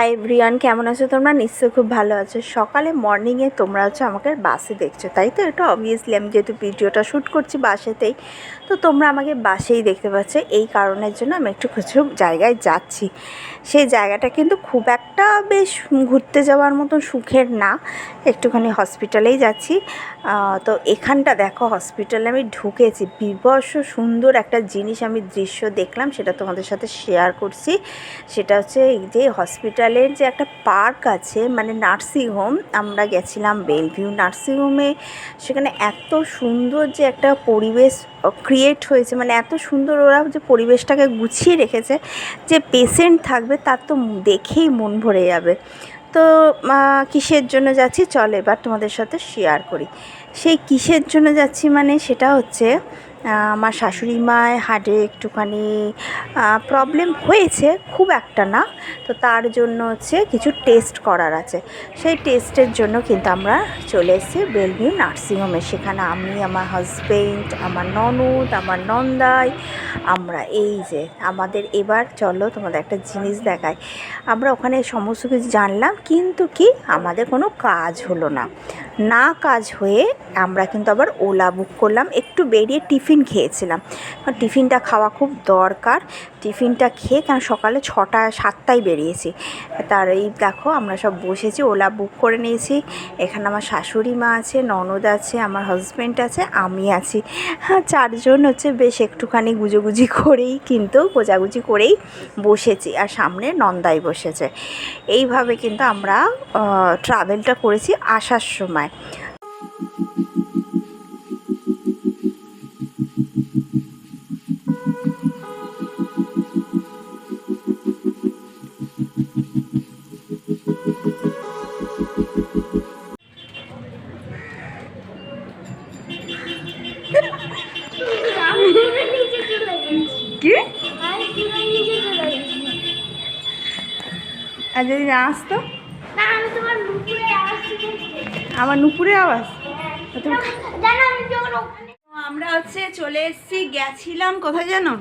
Hi everyone, কেমন আছো তোমরা? নিশ্চয়ই খুব ভালো আছো। সকালে মর্নিংয়ে তোমরা হচ্ছে আমাকে বাসে দেখছো, তাই তো? এটা অবভিয়াসলি আমি যেহেতু ভিডিওটা শ্যুট করছি বাসেতেই, তো তোমরা আমাকে বাসেই দেখতে পাচ্ছ। এই কারণের জন্য আমি একটু কিছু জায়গায় যাচ্ছি। সেই জায়গাটা কিন্তু খুব একটা বেশ ঘুরতে যাওয়ার মতন সুখের না, একটুখানি হসপিটালেই যাচ্ছি। তো এখানটা দেখো, হসপিটালে আমি ঢুকেছি, বিভৎস সুন্দর একটা জিনিস আমি দৃশ্য দেখলাম, সেটা তোমাদের সাথে শেয়ার করছি। সেটা হচ্ছে এই যে হসপিটালের যে একটা পার্ক আছে, মানে নার্সিংহোম, আমরা গেছিলাম বেলভিউ নার্সিংহোমে। সেখানে এত সুন্দর যে একটা পরিবেশ ক্রিয়েট হয়েছে, মানে এত সুন্দর ওরা যে পরিবেশটাকে গুছিয়ে রেখেছে, যে পেশেন্ট থাকবে তার তো দেখেই মন ভরে যাবে। তো কিসের জন্য যাচ্ছি চল এবার তোমাদের সাথে শেয়ার করি। সেই কিসের জন্য যাচ্ছি মানে সেটা হচ্ছে আমার শাশুড়ি মায়ের হার্টে একটুখানি প্রবলেম হয়েছে, খুব একটা না। তো তার জন্য হচ্ছে কিছু টেস্ট করার আছে। সেই টেস্টের জন্য কিন্তু আমরা চলে এসেছি বেলভিউ নার্সিংহোমে। সেখানে আমি, আমার হাজবেন্ড, আমার ননদ, আমার নন্দাই, আমরা এই যে আমাদের এবার চলো তোমাদের একটা জিনিস দেখাই। আমরা ওখানে সমস্ত কিছু জানলাম, কিন্তু কি আমাদের কোনো কাজ হলো না। না কাজ হয়ে আমরা কিন্তু আবার ওলা বুক করলাম, একটু বেরিয়ে টিফিন খেয়েছিলাম, কারণ টিফিনটা খাওয়া খুব দরকার। টিফিনটা খেয়ে, কারণ সকালে 6টা-7টায় বেরিয়েছি। তার এই দেখো আমরা সব বসেছি, ওলা বুক করে নিয়েছি। এখানে আমার শাশুড়ি মা আছে, ননদ আছে, আমার হাজব্যান্ড আছে, আমি আছি। হ্যাঁ, 4জন হচ্ছে বেশ একটুখানি গুজোগুজি করেই, কিন্তু গোজাগুজি করেই বসেছি, আর সামনে নন্দাই বসেছে। এইভাবে কিন্তু আমরা ট্রাভেলটা করেছি আসার সময়। কি? আর যদি না আসতো? আমার নুপুরের আওয়াজ। আমরা হচ্ছে চলে এসেছি, গেছিলাম কোথায় জানো?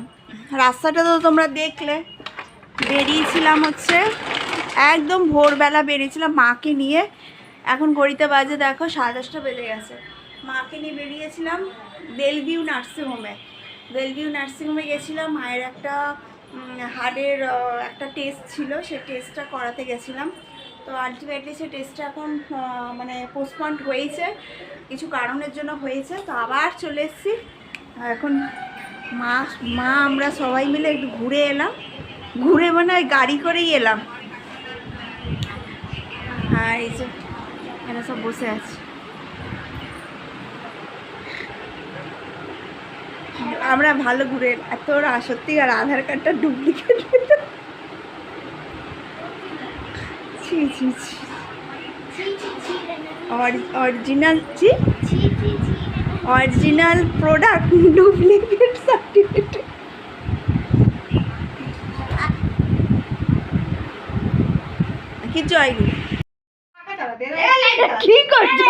রাস্তাটা তো তোমরা দেখলে। বেরিয়েছিলাম হচ্ছে একদম ভোরবেলা, বেরিয়েছিলাম মাকে নিয়ে। এখন ঘড়িতে বাজে দেখো 10:30 বেজে গেছে। মাকে নিয়ে বেরিয়েছিলাম বেলভিউ নার্সিংহোমে। বেলভিউ নার্সিংহোমে গেছিলাম, মায়ের একটা হার্টের একটা টেস্ট ছিল, সেই টেস্টটা করাতে গেছিলাম। তো আলটিমেটলি সেই টেস্টটা এখন মানে পোস্টপন্ড হয়েছে, কিছু কারণের জন্য হয়েছে। তো আবার চলে এসেছি এখন। মা আমরা সবাই মিলে একটু ঘুরে এলাম, ঘুরে মানে ওই গাড়ি করেই এলাম। আর এই যে এরা সব বসে আছে। আমরা ভালো ঘুরে, এত সত্যি। আর আধার কার্ডটা ডুপ্লিকেট, ছি ছি ছি, অরিজিনাল ছি, অরিজিনাল প্রোডাক্ট ডুপ্লিকেট সার্টিফিকেট। কিছু হয়নি। কি করছো?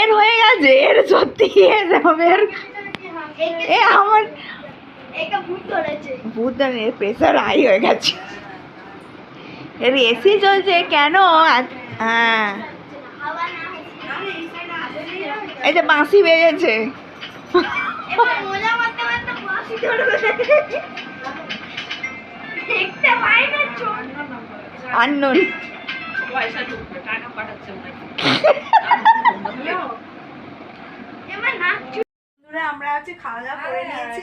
এর হয়ে গেছে, এর সত্যি এর এ আমার ভূত ধরে, প্রেসার হাই হয়ে গেছে। এর এসি চলছে কেন? হ্যাঁ, এই যে বাঁশি বেজেছে। আননোন আমরা হচ্ছে খাওয়া দাওয়া করে নিয়েছি,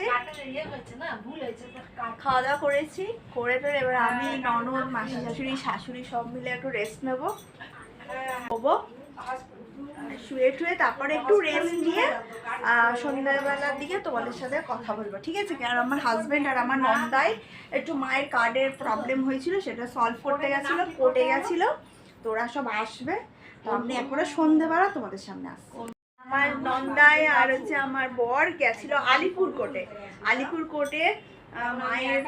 খাওয়া দাওয়া করেছি করে টোরে এবার আমি, ননদ, মাসি, শাশুড়ি সব মিলে একটু রেস্ট নেবো। শুয়ে টুয়ে তারপরে একটু রেস্ট নিয়ে সন্ধ্যাবেলার দিকে তোমাদের সাথে কথা বলবো, ঠিক আছে? কারণ আমার হাজব্যান্ড আর আমার নন্দাই একটু মায়ের কার্ডের প্রবলেম হয়েছিল, সেটা সলভ করতে গেছিলো, কোর্টে গেছিলো। তো ওরা সব আসবে, তো আমি একবারে সন্ধ্যেবেলা তোমাদের সামনে আসবো। আমার নন্দাই আর হচ্ছে আমার বর গেছিলো আলিপুর কোর্টে। আলিপুর কোর্টে মায়ের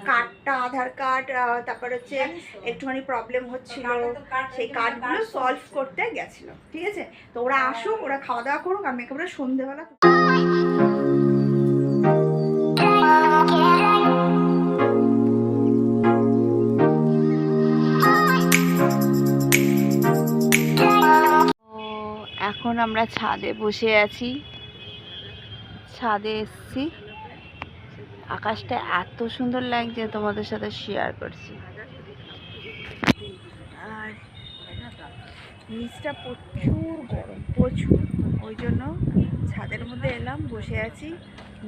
কার্ডটা, আধার কার্ড, তারপর হচ্ছে একটুখানি প্রবলেম হচ্ছিল, সেই কার্ডগুলো সলভ করতে গেছিল, ঠিক আছে? তো ওরা আসুক, ওরা খাওয়া দাওয়া করুক, আমি একেবারে সন্ধ্যেবেলা এখন আমরা ছাদে বসে আছি, ছাদে এসছি, আকাশটা এত সুন্দর লাগছে তোমাদের সাথে শেয়ার করছি। আর নিচটা প্রচুর গরম, প্রচুর, ওই জন্য ছাদের মধ্যে এলাম, বসে আছি।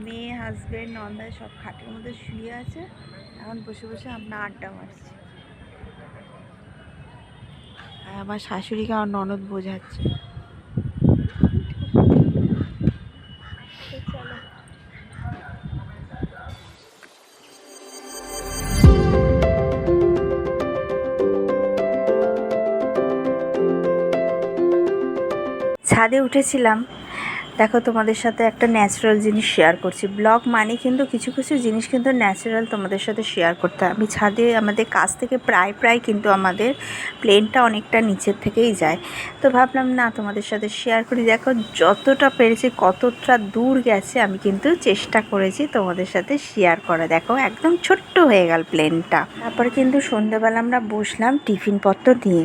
মেয়ে, হাজব্যান্ড, নন্দাই সব খাটের মধ্যে শুয়ে আছে। এখন বসে বসে আমরা আড্ডা মারছি। আর আমার শাশুড়িকে আমার ননদ বোঝাচ্ছে। চলো। ছাদে উঠেছিলাম, দেখো তোমাদের সাথে একটা ন্যাচারাল জিনিস শেয়ার করছি। ব্লগ মানে কিন্তু কিছু কিছু জিনিস কিন্তু ন্যাচারাল তোমাদের সাথে শেয়ার করতে হয়। আমি ছাদে আমাদের কাছ থেকে প্রায় কিন্তু আমাদের প্লেনটা অনেকটা নিচের থেকেই যায়, তো ভাবলাম না তোমাদের সাথে শেয়ার করি। দেখো যতটা পেরেছি, কতটা দূর গেছে আমি কিন্তু চেষ্টা করেছি তোমাদের সাথে শেয়ার করা। দেখো একদম ছোট্ট হয়ে গেল প্লেনটা। তারপরে কিন্তু সন্ধ্যেবেলা আমরা বসলাম টিফিনপত্র নিয়ে।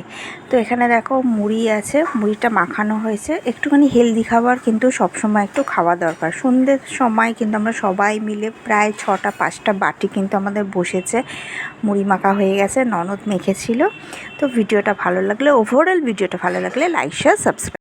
তো এখানে দেখো মুড়ি আছে, মুড়িটা মাখানো হয়েছে। একটুখানি হেলদি খাবার কিন্তু সবসময় একটু খাওয়া দরকার। সন্ধ্যের সময় কিন্তু আমরা সবাই মিলে প্রায় 6টা-5টা বাটি কিন্তু আমাদের বসেছে, মুড়ি মাখা হয়ে গেছে, ননদ মেখেছিল। তো ভিডিওটা ভালো লাগলে, ওভারঅল ভিডিওটা ভালো লাগলে লাইক, শেয়ার, সাবস্ক্রাইব।